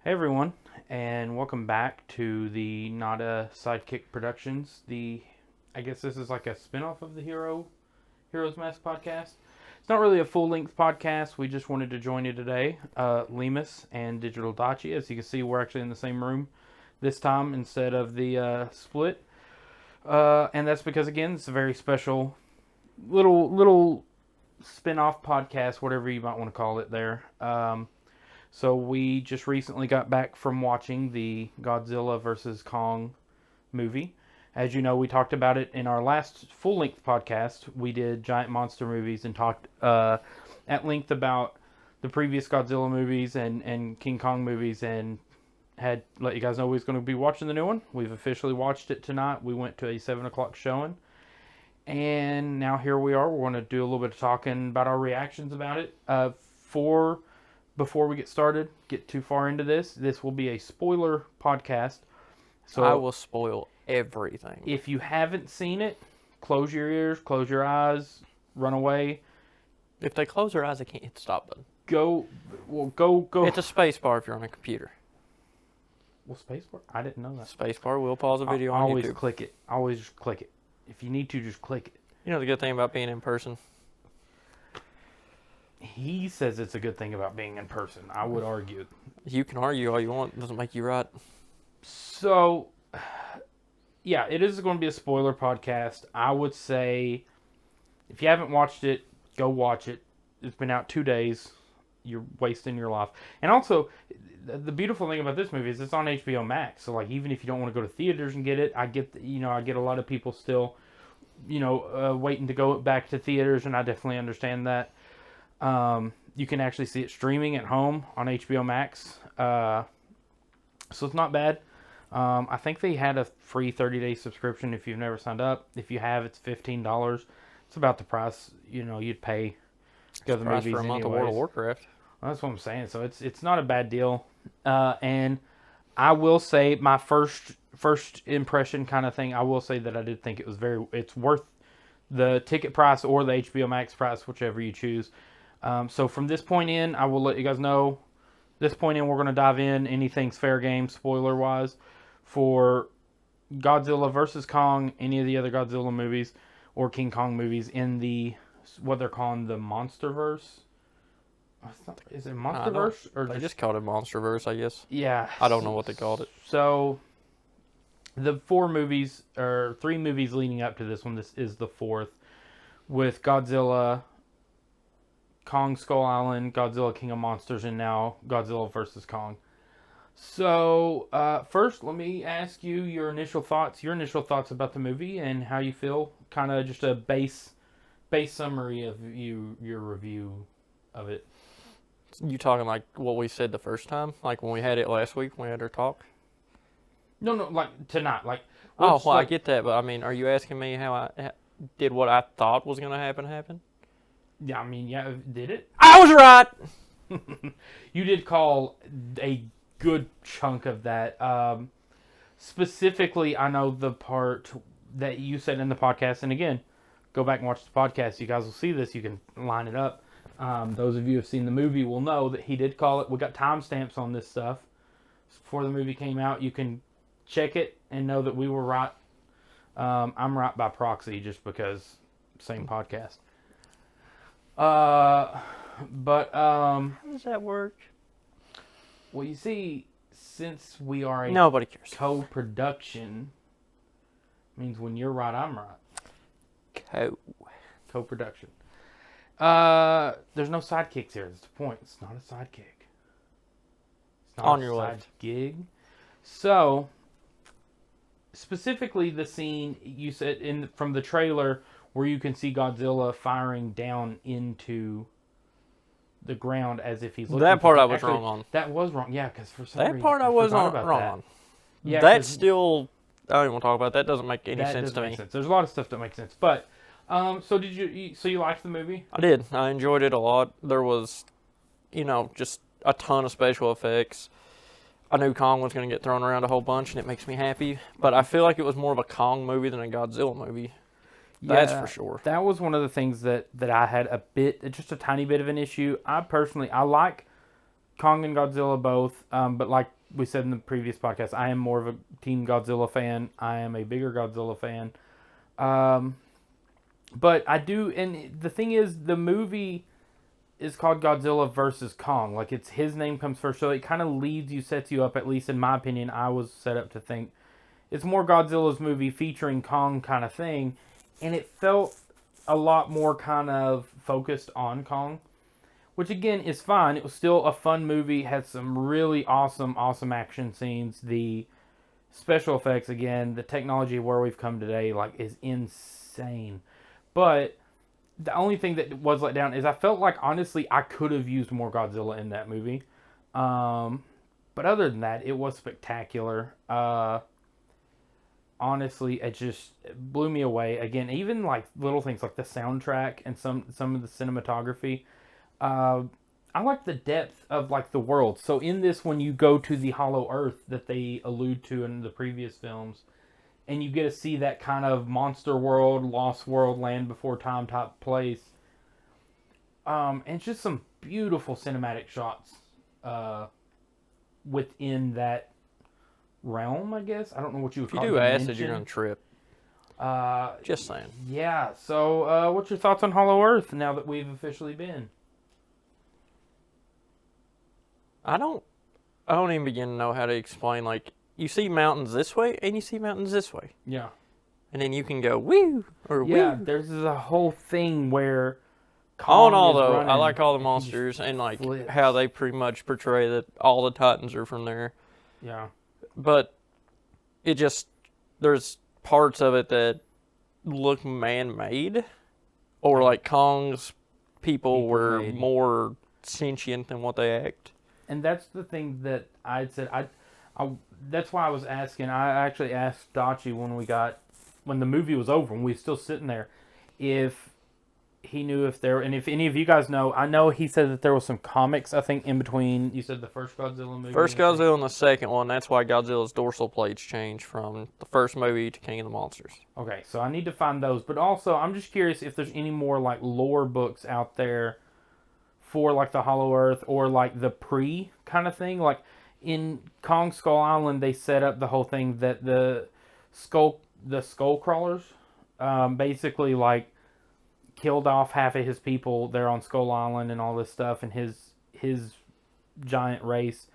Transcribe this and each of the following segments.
Hey everyone, and welcome back to the Not a Sidekick Productions. I guess this is like a spin-off of the Heroes Mask podcast. It's not really a full-length podcast. We just wanted to join you today, Leemus and Digital Dachi. As you can see, we're actually in the same room this time instead of the split. And that's because again, it's a very special little spin-off podcast, whatever you might want to call it. So we just recently got back from watching the Godzilla vs. Kong movie. As you know, we talked about it in our last full-length podcast. We did giant monster movies and talked at length about the previous Godzilla movies and King Kong movies, and had let you guys know we was going to be watching the new one. We've officially watched it tonight. We went to a 7 o'clock showing. And now here we are. We're going to do a little bit of talking about our reactions about it. Before we get too far into this will be a spoiler podcast. So I will spoil everything. if you haven't seen it, close your ears, close your eyes, run away. If they close their eyes, they can't hit the stop button. Go. It's a space bar if you're on a computer. Well, spacebar? I didn't know that. Space bar will pause a video on always YouTube. click it. Always just click it. If you need to, just click it. You know the good thing about being in person? He says it's a good thing about being in person. I would argue. You can argue all you want. It doesn't make you right. So, yeah, it is going to be a spoiler podcast. I would say, if you haven't watched it, go watch it. It's been out 2 days. You're wasting your life. And also, the beautiful thing about this movie is it's on HBO Max. So, like, even if you don't want to go to theaters and get it, I get a lot of people still, waiting to go back to theaters, and I definitely understand that. You can actually see it streaming at home on HBO Max. So it's not bad. I think they had a free 30-day subscription if you've never signed up. If you have, it's $15. It's about the price, you'd pay to go to the Price movies for a month of anyways. World of Warcraft. Well, that's what I'm saying. So it's not a bad deal. And I will say my first impression kind of thing, I will say that I did think it's worth the ticket price or the HBO Max price, whichever you choose. So from this point in, I will let you guys know. This point in, we're going to dive in. Anything's fair game, spoiler-wise, for Godzilla vs. Kong, any of the other Godzilla movies, or King Kong movies in what they're calling the Monsterverse. Is it Monsterverse? Or They just called it Monsterverse, I guess. Yeah. I don't know what they called it. So, the 3 movies leading up to this one, this is the 4th, with Godzilla, Kong Skull Island, Godzilla King of Monsters, and now Godzilla vs. Kong. So, first, let me ask you your initial thoughts about the movie and how you feel. Kind of just a base summary of your review of it. You talking like what we said the first time? Like when we had it last week when we had our talk? No, like tonight. Like, I get that, but I mean, are you asking me how I did what I thought was going to happen? Yeah, I mean, yeah, did it? I was right! You did call a good chunk of that. Specifically, I know the part that you said in the podcast, and again, go back and watch the podcast. You guys will see this. You can line it up. Those of you who have seen the movie will know that he did call it. We got timestamps on this stuff. Before the movie came out, you can check it and know that we were right. I'm right by proxy just because same podcast. But How does that work? well, you see, since we are a Nobody cares. co-production, means when you're right, I'm right. Co-production. There's no sidekicks here. That's the point. It's not a sidekick. It's not On a your side left. gig. So, specifically the scene you said from the trailer where you can see Godzilla firing down into the ground as if he's looking. That part I was Actually, wrong on. That was wrong. Yeah, because for some That reason part I was forgot wrong about on. that. Yeah, That's 'cause still, I don't even want to talk about that. That doesn't make any that sense doesn't to make me. sense. There's a lot of stuff that makes sense, but so you liked the movie? I did. I enjoyed it a lot. There was, just a ton of special effects. I knew Kong was going to get thrown around a whole bunch, and it makes me happy. But I feel like it was more of a Kong movie than a Godzilla movie. That's for sure. That was one of the things that I had just a tiny bit of an issue. I like Kong and Godzilla both, but like we said in the previous podcast, I am more of a Team Godzilla fan. I am a bigger Godzilla fan. Um, but I do, and the thing is, the movie is called Godzilla versus Kong. Like, it's his name comes first, so it kind of leads you, sets you up, at least in my opinion. I was set up to think it's more Godzilla's movie featuring Kong kind of thing, and it felt a lot more kind of focused on Kong, which again is fine. It was still a fun movie, had some really awesome action scenes. The special effects, again, the technology where we've come today, like, is insane. But the only thing that was let down is I felt like, honestly, I could have used more Godzilla in that movie. But other than that, it was spectacular. Honestly, it blew me away. Again, even like little things like the soundtrack and some of the cinematography. I like the depth of like the world. So in this, when you go to the Hollow Earth that they allude to in the previous films, and you get to see that kind of monster world, lost world, land before time type place. And it's just some beautiful cinematic shots within that realm, I guess. I don't know what you would If you call it. do acid, Dimension. you're gonna trip. Just saying. Yeah. So, what's your thoughts on Hollow Earth now that we've officially been? I don't even begin to know how to explain. Like, you see mountains this way, and you see mountains this way, Yeah. and then you can go woo or Yeah. woo. There's a whole thing where All in Kong all, is though, running, I like all the and he just monsters and like flips. how they pretty much portray that all the Titans are from there. Yeah. But it just, there's parts of it that look man-made, or like Kong's people were People-made. more sentient than what they act. And that's the thing that I'd said. That's why I was asking. I actually asked Dachi when the movie was over, when we were still sitting there, if he knew if there, and if any of you guys know. I know he said that there was some comics, I think, in between. You said the first Godzilla movie. First Godzilla and the second one, that's why Godzilla's dorsal plates changed from the first movie to King of the Monsters. Okay, so I need to find those. But also, I'm just curious if there's any more like lore books out there for like the Hollow Earth or like the pre kind of thing. Like in Kong Skull Island, they set up the whole thing that the skull crawlers basically like killed off half of his people there on Skull Island and all this stuff, and his giant race.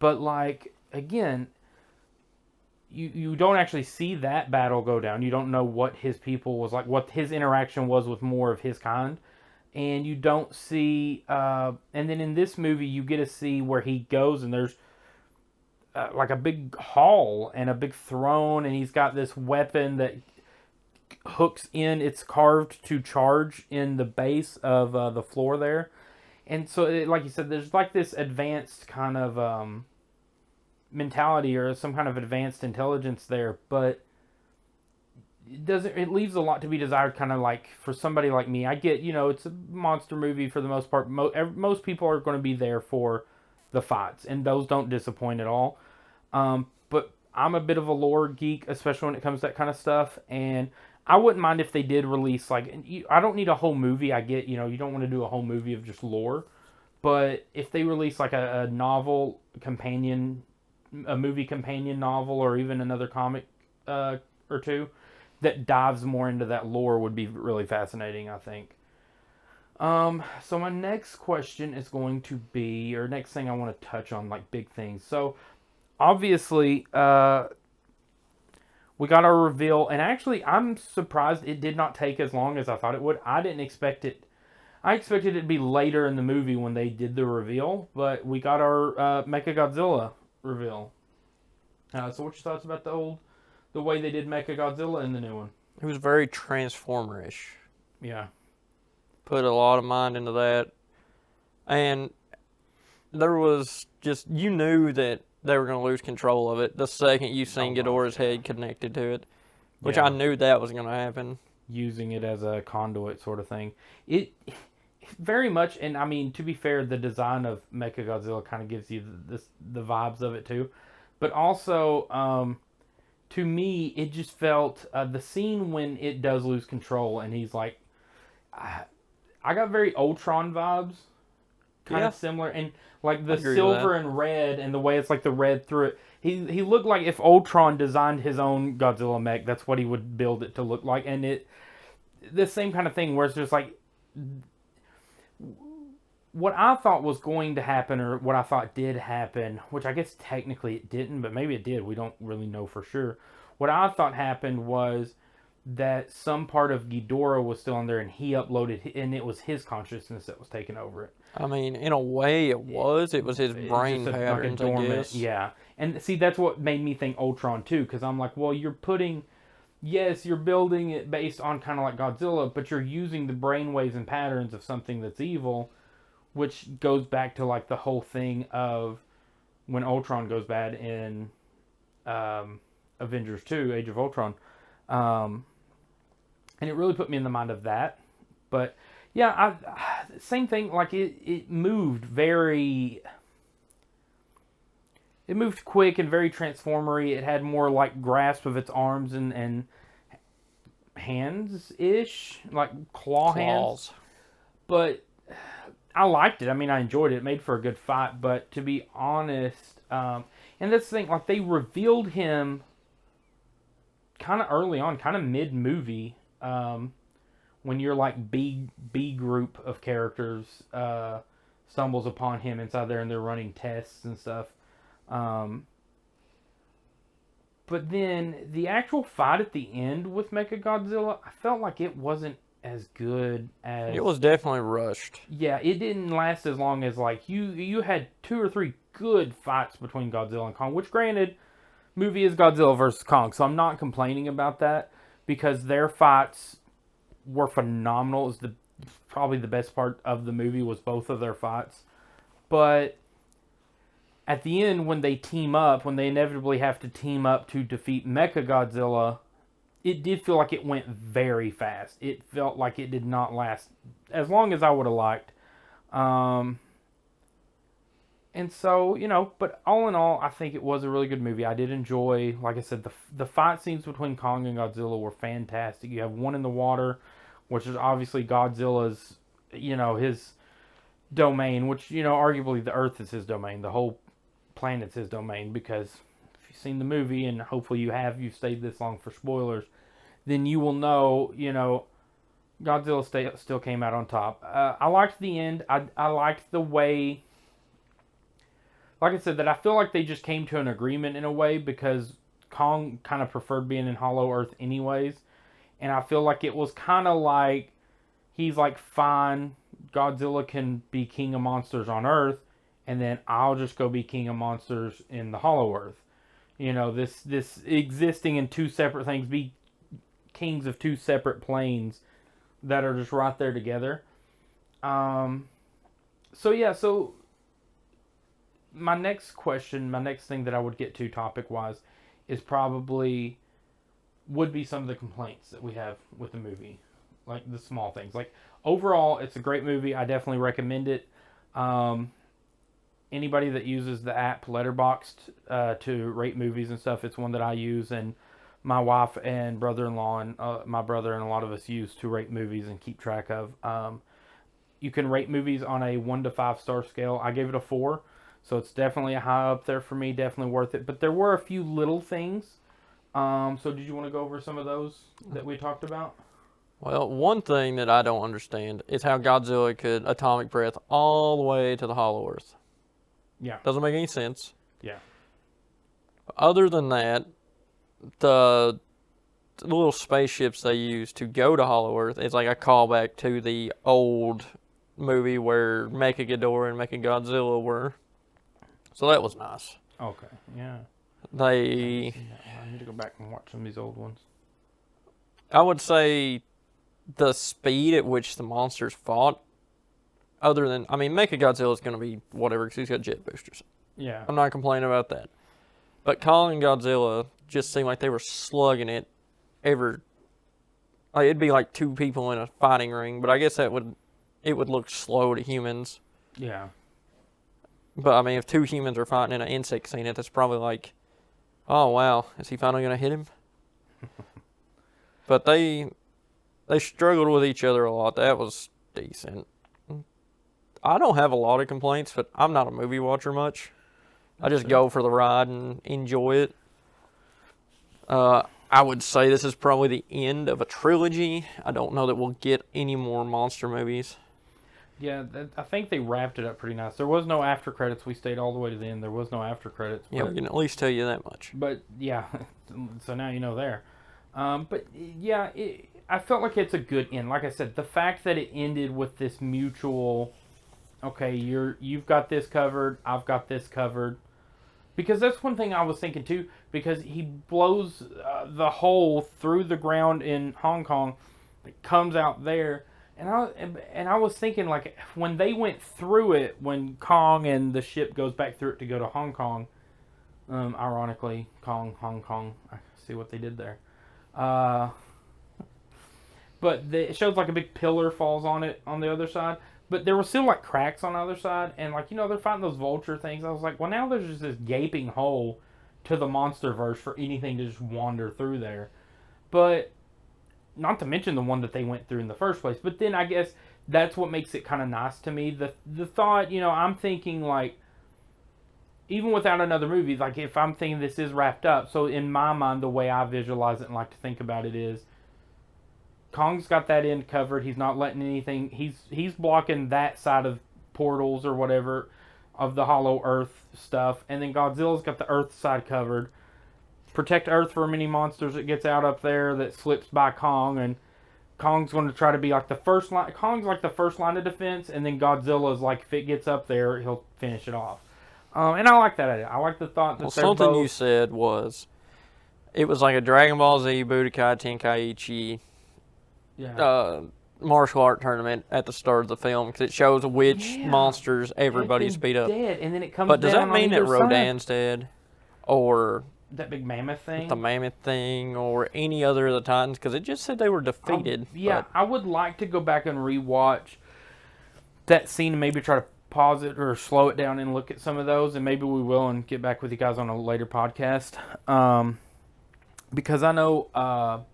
But like again, you don't actually see that battle go down. You don't know what his people was like, what his interaction was with more of his kind. And you don't see, and then in this movie, you get to see where he goes, and there's like a big hall and a big throne, and he's got this weapon that hooks in. It's carved to charge in the base of the floor there. And so, like you said, there's like this advanced kind of mentality or some kind of advanced intelligence there, but it leaves a lot to be desired, kind of like for somebody like me. I get, it's a monster movie for the most part. Most people are going to be there for the fights, and those don't disappoint at all. But I'm a bit of a lore geek, especially when it comes to that kind of stuff, and I wouldn't mind if they did release, like, I don't need a whole movie. I get, you don't want to do a whole movie of just lore, but if they release like a novel companion, a movie companion novel, or even another comic or two that dives more into that lore, would be really fascinating, I think. So my next question is going to be, or next thing I want to touch on, like big things. So obviously, we got our reveal, and actually, I'm surprised it did not take as long as I thought it would. I didn't expect it. I expected it to be later in the movie when they did the reveal, but we got our Mechagodzilla reveal. So what's your thoughts about the way they did Mechagodzilla in the new one? It was very Transformer-ish. Yeah. Put a lot of mind into that. And there was just, you knew that they were going to lose control of it the second you seen Ghidorah's head connected to it, which I knew that was going to happen. Using it as a conduit sort of thing. It very much, and I mean, to be fair, the design of Mechagodzilla kind of gives you the vibes of it too. But also, to me, it just felt, the scene when it does lose control and he's like, I got very Ultron vibes kind Yeah. of similar, and like the agree with silver and red, and the way it's like the red through it. He looked like if Ultron designed his own Godzilla mech, that's what he would build it to look like, and it the same kind of thing where it's just like what I thought was going to happen, or what I thought did happen, which I guess technically it didn't, but maybe it did. We don't really know for sure. What I thought happened was that some part of Ghidorah was still in there, and he uploaded, and it was his consciousness that was taking over it. I mean, in a way, it was. It was his It's brain just patterns, I guess. yeah. And see, that's what made me think Ultron too, because I'm like, well, yes, you're building it based on kind of like Godzilla, but you're using the brainwaves and patterns of something that's evil, which goes back to like the whole thing of when Ultron goes bad in Avengers 2, Age of Ultron. And it really put me in the mind of that. But yeah, same thing. Like it moved it moved quick and very transformery. It had more like grasp of its arms and hands ish, like claws. Hands. But I liked it. I mean, I enjoyed it. It made for a good fight. But to be honest, and that's the thing. Like they revealed him kind of early on, kind of mid movie. When your like B group of characters stumbles upon him inside there, and they're running tests and stuff. But then the actual fight at the end with Mechagodzilla, I felt like it wasn't as good as... It was definitely rushed. Yeah, it didn't last as long as like you had 2 or 3 good fights between Godzilla and Kong, which granted, movie is Godzilla versus Kong, so I'm not complaining about that because their fights were phenomenal. It was probably the best part of the movie was both of their fights. But at the end, when they team up, when they inevitably have to team up to defeat Mechagodzilla, it did feel like it went very fast. It felt like it did not last as long as I would have liked. And so, but all in all, I think it was a really good movie. I did enjoy, like I said, the fight scenes between Kong and Godzilla were fantastic. You have one in the water, which is obviously Godzilla's, his domain, which, arguably the Earth is his domain. The whole planet's his domain, because if you've seen the movie, and hopefully you've stayed this long for spoilers, then you will know, Godzilla still came out on top. I liked the end. I liked the way, like I said, that I feel like they just came to an agreement in a way, because Kong kind of preferred being in Hollow Earth anyways. And I feel like it was kind of like, he's like, fine, Godzilla can be king of monsters on Earth, and then I'll just go be king of monsters in the Hollow Earth. This existing in 2 separate things, be kings of 2 separate planes that are just right there together. So my next thing that I would get to topic-wise is probably would be some of the complaints that we have with the movie. Like the small things. Like overall, it's a great movie. I definitely recommend it. Anybody that uses the app Letterboxd to rate movies and stuff, it's one that I use, and my wife and brother-in-law and my brother and a lot of us use to rate movies and keep track of. You can rate movies on a 1 to 5 star scale. I gave it a 4, so it's definitely a high up there for me, definitely worth it. But there were a few little things. So did you want to go over some of those that we talked about? Well, one thing that I don't understand is how Godzilla could atomic breath all the way to the Hollow Earth. Yeah. Doesn't make any sense. Yeah. Other than that, the little spaceships they use to go to Hollow Earth is like a callback to the old movie where Mechagodzilla and Mechagodzilla were. So that was nice. Okay. Yeah. I need to go back and watch some of these old ones. I would say the speed at which the monsters fought, Mechagodzilla is going to be whatever because he's got jet boosters. Yeah. I'm not complaining about that. But Kong and Godzilla just seemed like they were slugging it it'd be like 2 people in a fighting ring, but I guess it would look slow to humans. Yeah. But if 2 humans are fighting in an insect scene, that's probably like, oh wow, is he finally going to hit him? But they struggled with each other a lot. That was decent. I don't have a lot of complaints, but I'm not a movie watcher much. I just go for the ride and enjoy it. I would say this is probably the end of a trilogy. I don't know that we'll get any more monster movies. Yeah, I think they wrapped it up pretty nice. There was no after credits. We stayed all the way to the end. There was no after credits. Yeah, we can at least tell you that much. But yeah, so now you know there. But yeah, I felt like it's a good end. Like I said, the fact that it ended with this mutual, okay, you've got this covered, I've got this covered. Because that's one thing I was thinking too. Because he blows the hole through the ground in Hong Kong, it comes out there, and I was thinking like when they went through it, when Kong and the ship goes back through it to go to Hong Kong. Ironically, Hong Kong. I see what they did there. But it shows like a big pillar falls on it on the other side. But there were still like cracks on the other side, and like they're fighting those vulture things. I was like, well, now there's just this gaping hole to the monster verse for anything to just wander through there. But not to mention the one that they went through in the first place. But then I guess that's what makes it kind of nice to me. The thought, I'm thinking like, even without another movie, like if I'm thinking this is wrapped up, so in my mind, the way I visualize it and like to think about it is, Kong's got that end covered. He's not letting anything. He's blocking that side of portals or whatever of the Hollow Earth stuff, and then Godzilla's got the Earth side covered. Protect Earth from any monsters that gets out up there that slips by Kong, and Kong's going to try to be like the first line. Kong's like the first line of defense, and then Godzilla's like if it gets up there, he'll finish it off. And I like that idea. I like the thought that Well, they're something both... you said was, it was like a Dragon Ball Z Budokai Tenkaichi martial art tournament at the start of the film because it shows which monsters everybody's beat up. Dead, and then it comes but does down that mean on that either Rodan's dead, or that big mammoth thing, the mammoth thing, or any other of the Titans? Because it just said they were defeated. I would like to go back and rewatch that scene and maybe try to pause it or slow it down and look at some of those, and maybe we will and get back with you guys on a later podcast. Because I know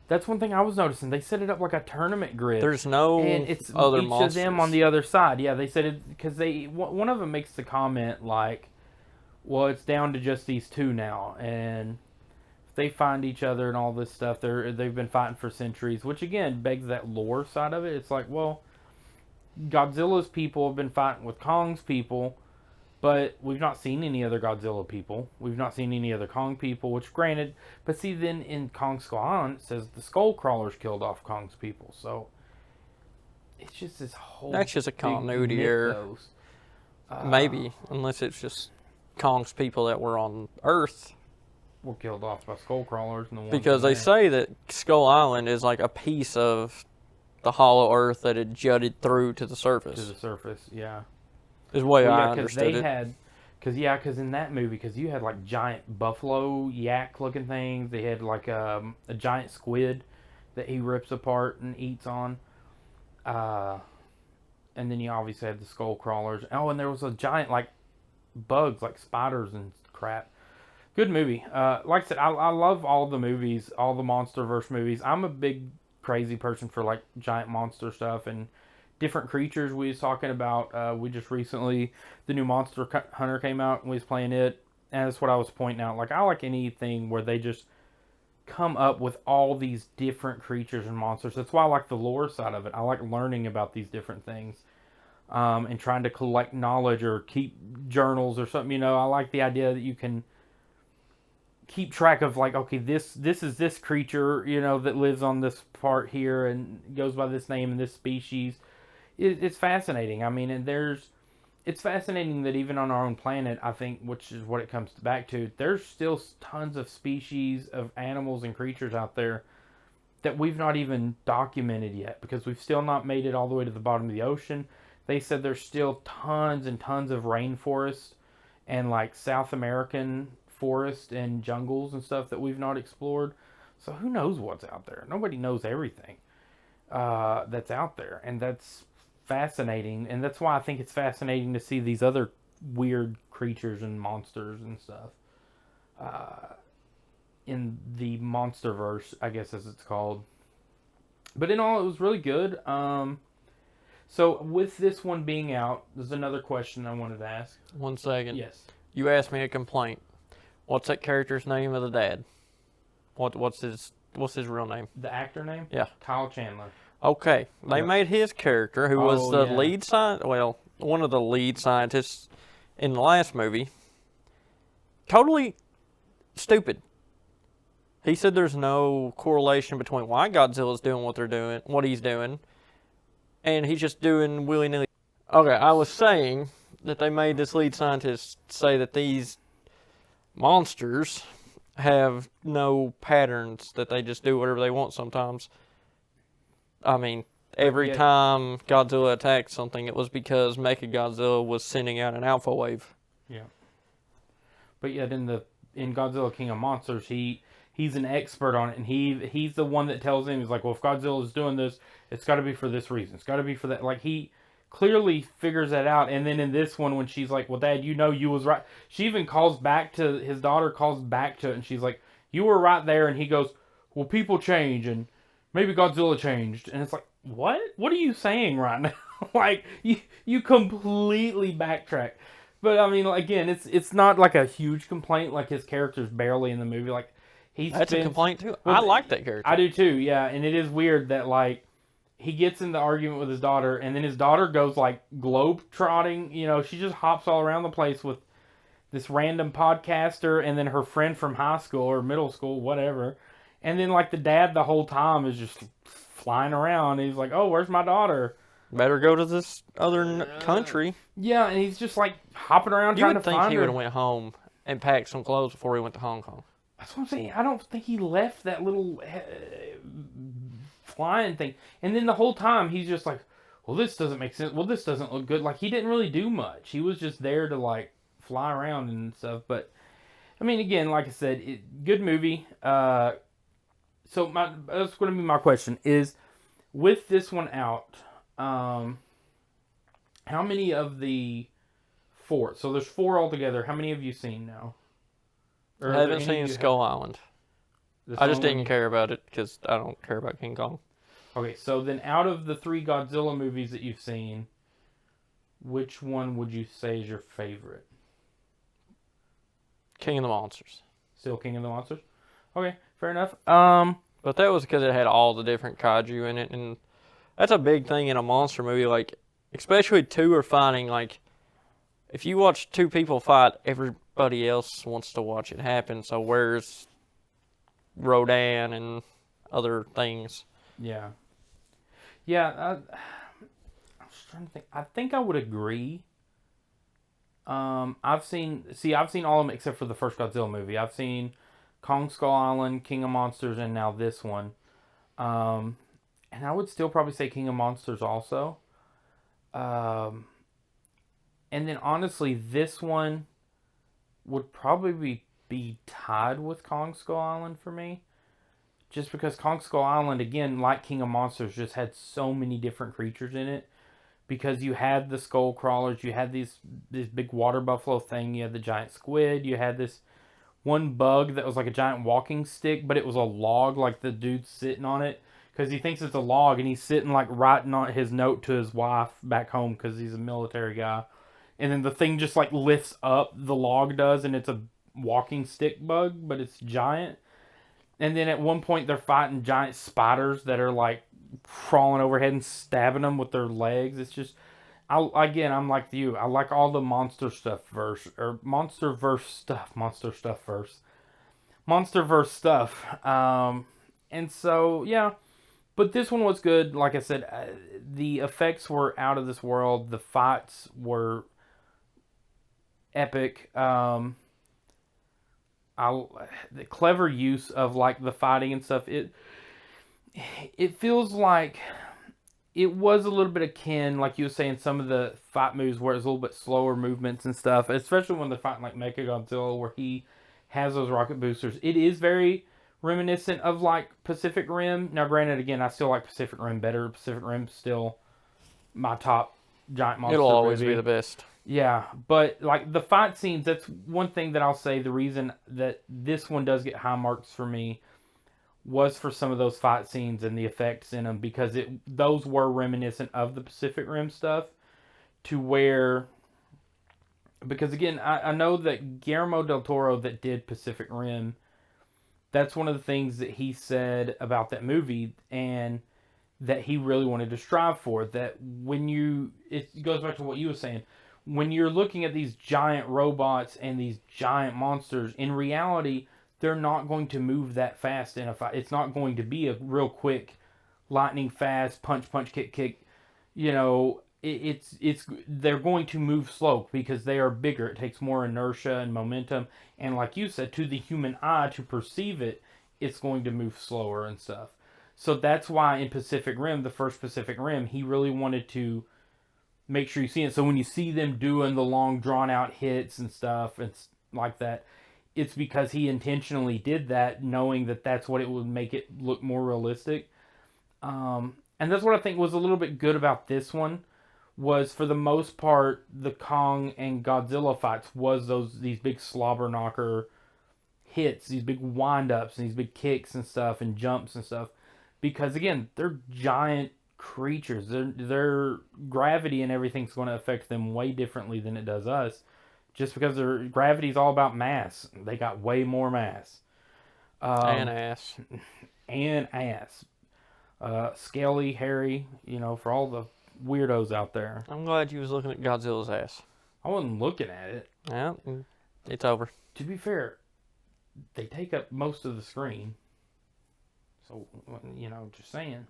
that's one thing I was noticing. They set it up like a tournament grid. There's no and it's other each monsters. of them on the other side. Yeah, they said it because one of them makes the comment like, "Well, it's down to just these two now," and if they find each other and all this stuff, they've been fighting for centuries, which again begs that lore side of it. It's like, well, Godzilla's people have been fighting with Kong's people, but we've not seen any other Godzilla people. We've not seen any other Kong people, which granted, but see then in Kong Skull Island it says the Skull Crawlers killed off Kong's people, so it's just this whole... That's just a continuity error. Maybe, unless it's just Kong's people that were on Earth were killed off by Skull Crawlers. Because they say that Skull Island is like a piece of the hollow Earth that had jutted through to the surface. To the surface, yeah. Is the way I understood it. Because in that movie, because you had like giant buffalo yak looking things. They had like a giant squid that he rips apart and eats on. And then you obviously had the skull crawlers. Oh, and there was a giant like bugs, like spiders and crap. Good movie. Like I said, I love all the movies, all the MonsterVerse movies. I'm a big crazy person for like giant monster stuff and different creatures. We was talking about we just recently, the new Monster Hunter came out and we was playing it, and that's what I was pointing out. Like I like anything where they just come up with all these different creatures and monsters. That's why I like the lore side of it. I like learning about these different things and trying to collect knowledge or keep journals or something. I like the idea that you can keep track of like, okay, this is this creature, that lives on this part here and goes by this name and this species. It's fascinating. I mean, and it's fascinating that even on our own planet, I think, which is what it comes back to, there's still tons of species of animals and creatures out there that we've not even documented yet because we've still not made it all the way to the bottom of the ocean. They said there's still tons and tons of rainforest and like South American forest and jungles and stuff that we've not explored. So who knows what's out there? Nobody knows everything that's out there, and that's fascinating. And that's why I think it's fascinating to see these other weird creatures and monsters and stuff in the MonsterVerse, I guess as it's called. But in all, it was really good. So with this one being out, there's another question I wanted to ask. 1 second. Yes. You asked me a complaint. What's that character's name of the dad? What's his real name? The actor name? Yeah. Kyle Chandler. Okay. They made his character, who was the yeah. lead one of the lead scientists in the last movie, totally stupid. He said there's no correlation between why Godzilla's doing what he's doing, and he's just doing willy-nilly. Okay, I was saying that they made this lead scientist say that these monsters have no patterns, that they just do whatever they want sometimes. I mean, every time Godzilla attacked something, it was because Mechagodzilla was sending out an alpha wave. Yeah. But yet in Godzilla King of Monsters, he's an expert on it, and he's the one that tells him, he's like, well, if Godzilla's doing this, it's got to be for this reason. It's got to be for that. Like, he clearly figures that out. And then in this one, when she's like, well, Dad, you was right. She even his daughter calls back to it, and she's like, you were right there. And he goes, well, people change, and maybe Godzilla changed. And it's like, what? What are you saying right now? Like, you completely backtrack. But, I mean, again, it's not like a huge complaint. Like, his character's barely in the movie. Like, That's a complaint, too. Well, I like that character. I do, too, yeah. And it is weird that, like, he gets in the argument with his daughter, and then his daughter goes, like, globe-trotting. You know, she just hops all around the place with this random podcaster and then her friend from high school or middle school, whatever. And then, like, the dad the whole time is just flying around. He's like, oh, where's my daughter? Better go to this other country. Yeah, and he's just, like, hopping around trying to find her. You would think he would have went home and packed some clothes before he went to Hong Kong. That's what I'm saying. I don't think he left that little flying thing. And then the whole time, he's just like, well, this doesn't make sense. Well, this doesn't look good. Like, he didn't really do much. He was just there to, like, fly around and stuff. But, I mean, again, like I said, good movie. So that's going to be my question is, with this one out, how many of the 4? So there's 4 altogether. How many have you seen now? I haven't seen Skull Island. I just didn't care about it because I don't care about King Kong. Okay, so then out of the 3 Godzilla movies that you've seen, which one would you say is your favorite? King of the Monsters. Still King of the Monsters? Okay, fair enough. But that was because it had all the different kaiju in it, and that's a big thing in a monster movie. Like, especially 2 are fighting. Like, if you watch 2 people fight, everybody else wants to watch it happen. So where's Rodan and other things? Yeah. Yeah, I was trying to think. I think I would agree. I've seen all of them except for the first Godzilla movie. I've seen Kong Skull Island, King of Monsters, and now this one. And I would still probably say King of Monsters also. And then honestly, this one would probably be tied with Kong Skull Island for me. Just because Kong Skull Island, again, like King of Monsters, just had so many different creatures in it. Because you had the skull crawlers, you had this big water buffalo thing, you had the giant squid, you had this one bug that was like a giant walking stick, but it was a log, like the dude's sitting on it. Because he thinks it's a log, and he's sitting like writing on his note to his wife back home because he's a military guy. And then the thing just like lifts up, the log does, and it's a walking stick bug, but it's giant. And then at one point they're fighting giant spiders that are like crawling overhead and stabbing them with their legs. It's just, I'm like you. I like all the monsterverse stuff. And so yeah, but this one was good. Like I said, the effects were out of this world. The fights were epic. The clever use of like the fighting and stuff. It feels like it was a little bit akin, like you were saying, some of the fight moves where it's a little bit slower movements and stuff, especially when they're fighting like Mechagodzilla, where he has those rocket boosters. It is very reminiscent of like Pacific Rim. Now, granted, again, I still like Pacific Rim better. Pacific Rim's still my top giant monster It'll always movie. be the best. Yeah, but like the fight scenes, that's one thing that I'll say. The reason that this one does get high marks for me was for some of those fight scenes and the effects in them, because those were reminiscent of the Pacific Rim stuff, to where, because again, I know that Guillermo del Toro, that did Pacific Rim, that's one of the things that he said about that movie, and that he really wanted to strive for. That it goes back to what you were saying, when you're looking at these giant robots and these giant monsters, in reality, they're not going to move that fast in a fight. It's not going to be a real quick, lightning fast, punch, punch, kick, kick. You know, they're going to move slow because they are bigger. It takes more inertia and momentum. And like you said, to the human eye, to perceive it, it's going to move slower and stuff. So that's why in Pacific Rim, the first Pacific Rim, he really wanted to make sure you see it. So when you see them doing the long, drawn out hits and stuff and like that, it's because he intentionally did that, knowing that that's what it would make it look more realistic. And that's what I think was a little bit good about this one, was for the most part, the Kong and Godzilla fights was these big slobber knocker hits, these big wind ups and these big kicks and stuff and jumps and stuff. Because again, they're giant creatures. Their gravity and everything's going to affect them way differently than it does us. Just because their gravity is all about mass. They got way more mass. And ass. And ass. Scaly, hairy, for all the weirdos out there. I'm glad you was looking at Godzilla's ass. I wasn't looking at it. Yeah, it's over. To be fair, they take up most of the screen. So, just saying.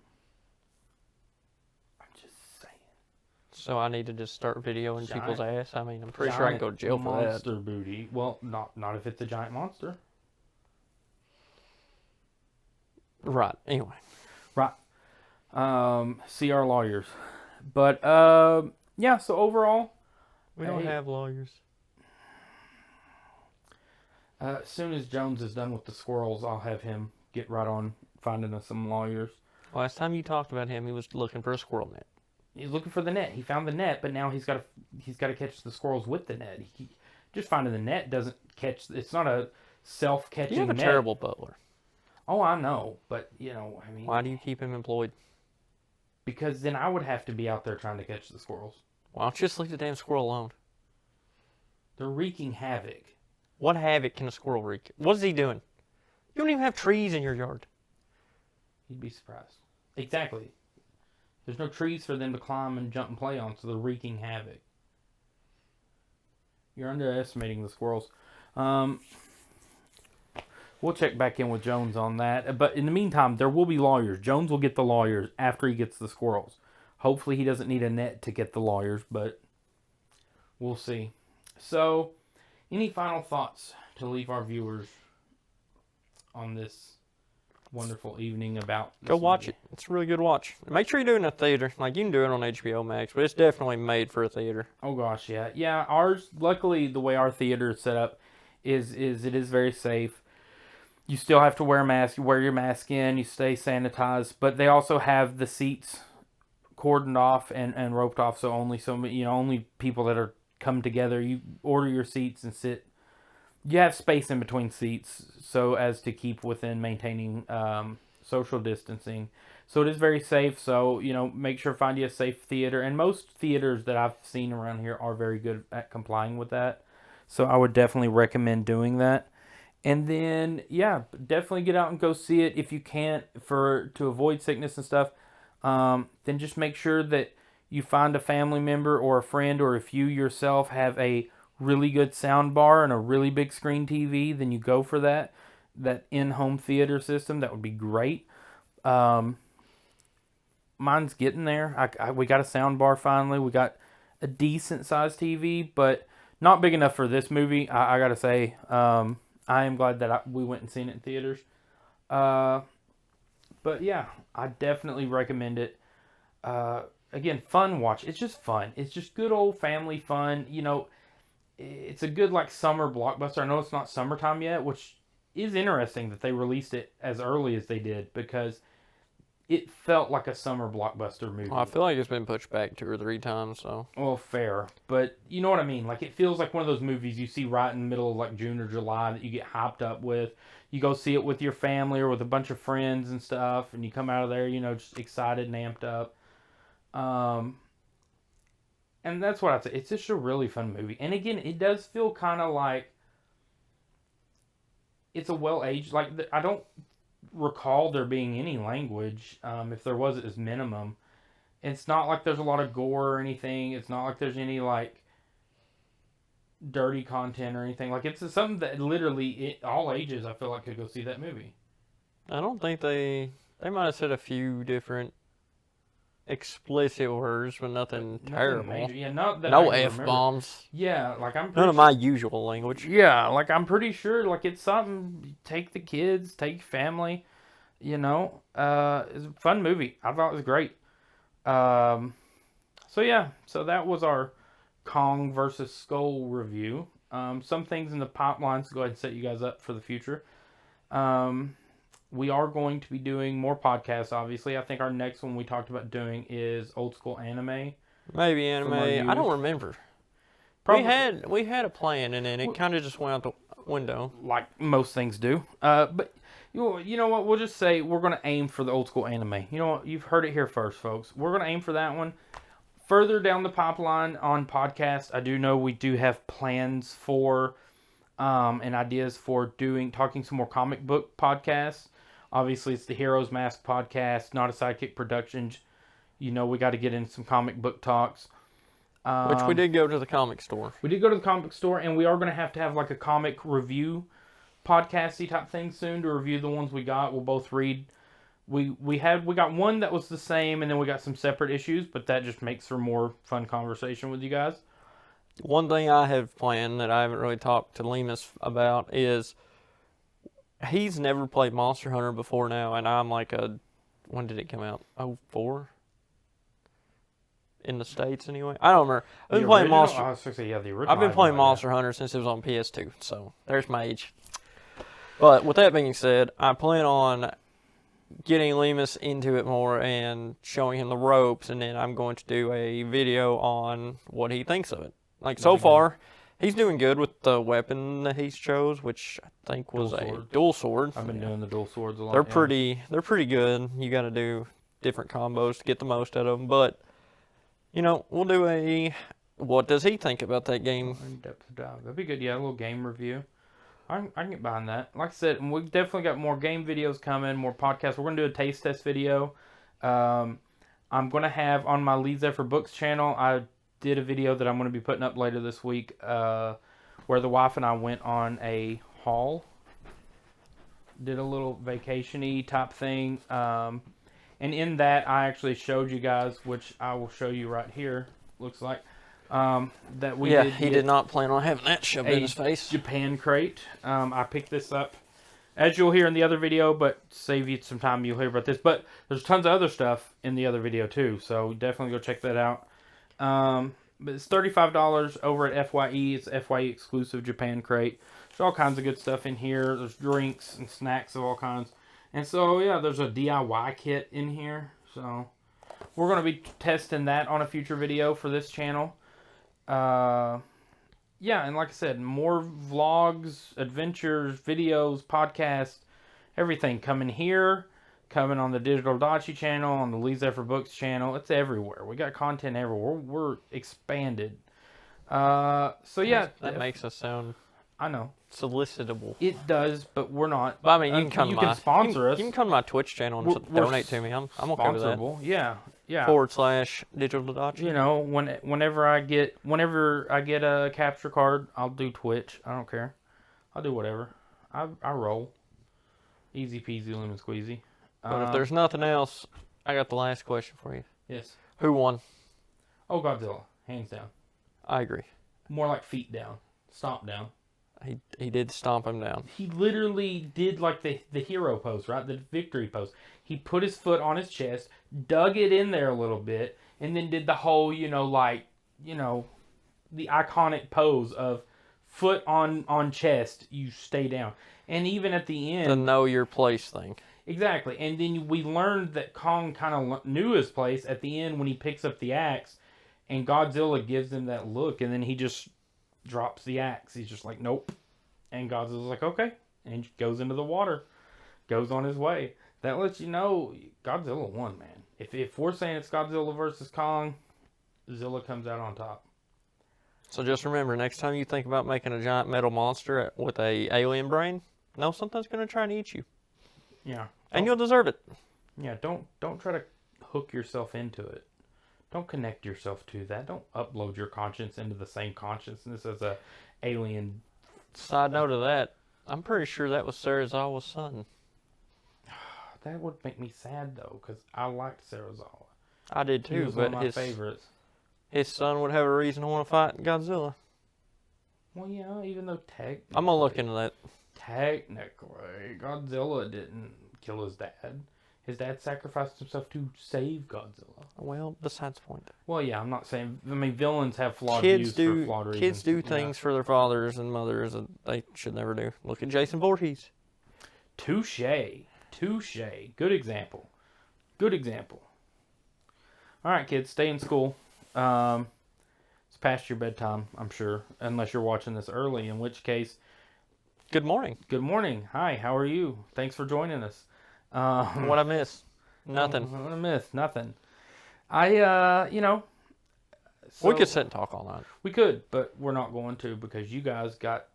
I'm just saying. So I need to just start videoing people's ass? I mean, I'm pretty sure I can go to jail for that. Monster booty. Well, not if it's a giant monster. Right. Anyway. Right. See our lawyers. But, yeah, so overall. We don't have lawyers. As soon as Jones is done with the squirrels, I'll have him get right on finding us some lawyers. Last time you talked about him, he was looking for a squirrel net. He's looking for the net. He found the net, but now he's got to catch the squirrels with the net. Just finding the net doesn't catch. It's not a self-catching net. You have a terrible butler. Oh, I know, but why do you keep him employed? Because then I would have to be out there trying to catch the squirrels. Why don't you just leave the damn squirrel alone? They're wreaking havoc. What havoc can a squirrel wreak? What is he doing? You don't even have trees in your yard. You'd be surprised. Exactly. There's no trees for them to climb and jump and play on, so they're wreaking havoc. You're underestimating the squirrels. We'll check back in with Jones on that. But in the meantime, there will be lawyers. Jones will get the lawyers after he gets the squirrels. Hopefully he doesn't need a net to get the lawyers, but we'll see. So, any final thoughts to leave our viewers on this wonderful evening about this Go watch movie? it. It's a really good watch. Make sure you do it in a theater. Like, you can do it on HBO Max, but it's definitely made for a theater. Oh gosh, yeah. Yeah, ours, luckily the way our theater is set up is it is very safe. You still have to wear a mask. You wear your mask in. You stay sanitized. But they also have the seats cordoned off and roped off, so only people that are come together. You order your seats and sit. You have space in between seats so as to keep within maintaining social distancing. So it is very safe. So make sure to find you a safe theater. And most theaters that I've seen around here are very good at complying with that. So I would definitely recommend doing that. And then, yeah, definitely get out and go see it if you can't to avoid sickness and stuff. Then just make sure that you find a family member or a friend, or if you yourself have a really good sound bar and a really big screen TV, then you go for that in-home theater system. That would be great. Mine's getting there. We got a sound bar finally. We got a decent sized TV, but not big enough for this movie. I gotta say. I am glad that we went and seen it in theaters. But yeah, I definitely recommend it. Again, fun watch. It's just fun. It's just good old family fun. It's a good summer blockbuster. I know it's not summertime yet, which is interesting that they released it as early as they did, because it felt like a summer blockbuster movie. Well, I feel like it's been pushed back 2 or 3 times, so. Well, fair, but you know what I mean. Like, it feels like one of those movies you see right in the middle of like June or July that you get hyped up with. You go see it with your family or with a bunch of friends and stuff, and you come out of there, just excited and amped up. And that's what I'd say. It's just a really fun movie. And again, it does feel kind of like it's a well-aged. Like, I don't recall there being any language. If there was, it was minimum. It's not like there's a lot of gore or anything. It's not like there's any, like, dirty content or anything. Like, it's something that literally, all ages, I feel like, could go see that movie. I don't think they might have said a few different explicit words, but nothing terrible. Major. Yeah, not that No I can F-bombs. Yeah, like I'm None of my usual language. Yeah, like I'm pretty sure like it's something, take the kids, take family, it's a fun movie. I thought it was great. So that was our Kong versus Skull review. Some things in the pipeline, so go ahead and set you guys up for the future. We are going to be doing more podcasts, obviously. I think our next one we talked about doing is old school anime. Maybe anime. I don't remember. Probably. We had a plan, and then it kind of just went out the window. Like most things do. But you know what? We'll just say we're going to aim for the old school anime. You know what? You've heard it here first, folks. We're going to aim for that one. Further down the pipeline on podcasts, I do know we do have plans for and ideas for talking some more comic book podcasts. Obviously, it's the Heroes Mask podcast, Not a Sidekick Productions. We got to get in some comic book talks. Which we did go to the comic store. We did go to the comic store, and we are going to have like a comic review podcasty type thing soon to review the ones we got. We'll both read. We got one that was the same, and then we got some separate issues, but that just makes for more fun conversation with you guys. One thing I have planned that I haven't really talked to Leemus about is he's never played Monster Hunter before now, and I'm like when did it come out? 04? In the States, anyway. I don't remember. I've been playing Monster. I was going to say, the original. I've been playing Monster Hunter since it was on PS2, so there's my age. But with that being said, I plan on getting Leemus into it more and showing him the ropes, and then I'm going to do a video on what he thinks of it. Like, so far, he's doing good with the weapon that he chose, which I think was a dual sword. I've been doing the dual swords a lot. They're pretty good. You got to do different combos to get the most out of them, but we'll do a what does he think about that game? In-depth dive. That'd be good. Yeah, a little game review. I can get behind that. Like I said, we've definitely got more game videos coming, more podcasts. We're going to do a taste test video. I'm going to have on my Lee Zephyr Books channel, I did a video that I'm going to be putting up later this week where the wife and I went on a haul. Did a little vacation-y type thing. And in that, I actually showed you guys, which I will show you right here, looks like, that we did. He did not plan on having that shoved in his face. Japan crate. I picked this up, as you'll hear in the other video, but save you some time, you'll hear about this. But there's tons of other stuff in the other video too, so definitely go check that out. But it's $35 over at FYE. It's FYE exclusive Japan crate. There's all kinds of good stuff in here. There's drinks and snacks of all kinds. And so, yeah, there's a DIY kit in here. So, we're going to be testing that on a future video for this channel. Yeah, and like I said, more vlogs, adventures, videos, podcasts, everything coming here, coming on the Digital Dachi channel, on the Lee Zephyr Books channel. It's everywhere. We got content everywhere. We're expanded. So, yeah. That makes us sound... I know. Solicitable. It does, but we're not. But I mean, you can sponsor us. You can come to my Twitch channel and donate to me. I'm okay with that. Yeah. /Digital Dachi. Whenever I get a capture card, I'll do Twitch. I don't care. I'll do whatever. I roll. Easy peasy lemon squeezy. But if there's nothing else, I got the last question for you. Yes. Who won? Oh, Godzilla, hands down. I agree. More like feet down, stomp down. He did stomp him down. He literally did like the hero pose, right? The victory pose. He put his foot on his chest, dug it in there a little bit, and then did the whole, the iconic pose of foot on chest, you stay down. And even at the end... The know your place thing. Exactly. And then we learned that Kong kind of knew his place at the end when he picks up the axe and Godzilla gives him that look and then he just drops the axe. He's just like, nope. And Godzilla's like, okay. And he goes into the water, goes on his way. That lets you know Godzilla won, man. If we're saying it's Godzilla versus Kong, Zilla comes out on top. So just remember, next time you think about making a giant metal monster with a alien brain, know something's going to try and eat you. Yeah. And you'll deserve it. Yeah, don't try to hook yourself into it. Don't connect yourself to that. Don't upload your conscience into the same consciousness as a alien. Side note of that, I'm pretty sure that was Sarazawa's son. That would make me sad though, because I liked Sarazawa. I did He too, was but one of my favorites. his son would have a reason to want to fight Godzilla. Well, yeah, even though I'm gonna look into that. technically Godzilla didn't kill his dad. His dad sacrificed himself to save Godzilla. Well, besides the point. Well, yeah, I'm not saying. I mean, villains have flawed Kids views do for flawed reasons. kids do things for their fathers and mothers that they should never do. Look at Jason Voorhees. Touche. Good example. Good example. All right, kids, stay in school. It's past your bedtime, I'm sure, unless you're watching this early, in which case, Good morning. good morning. Hi, how are you? Thanks for joining us. What I miss? Nothing. What I missed? Nothing. I, We could so- sit and talk all night. We could, but we're not going to because you guys got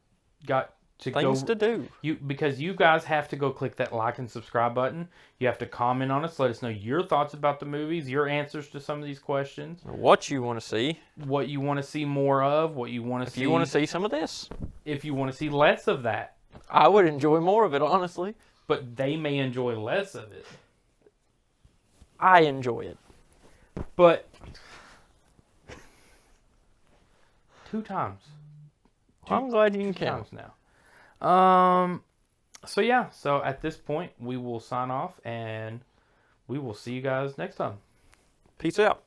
to Things go. to do. Because you guys have to go click that like and subscribe button. You have to comment on us. Let us know your thoughts about the movies, your answers to some of these questions, What you want to see. what you want to see more of, what you want to If see. you want to see some of this, If you want to see less of that, I would enjoy more of it, honestly. but they may enjoy less of it. I enjoy it. But 2 times. I'm glad you can Two count. times now. So yeah, so at this point we will sign off and we will see you guys next time. Peace out.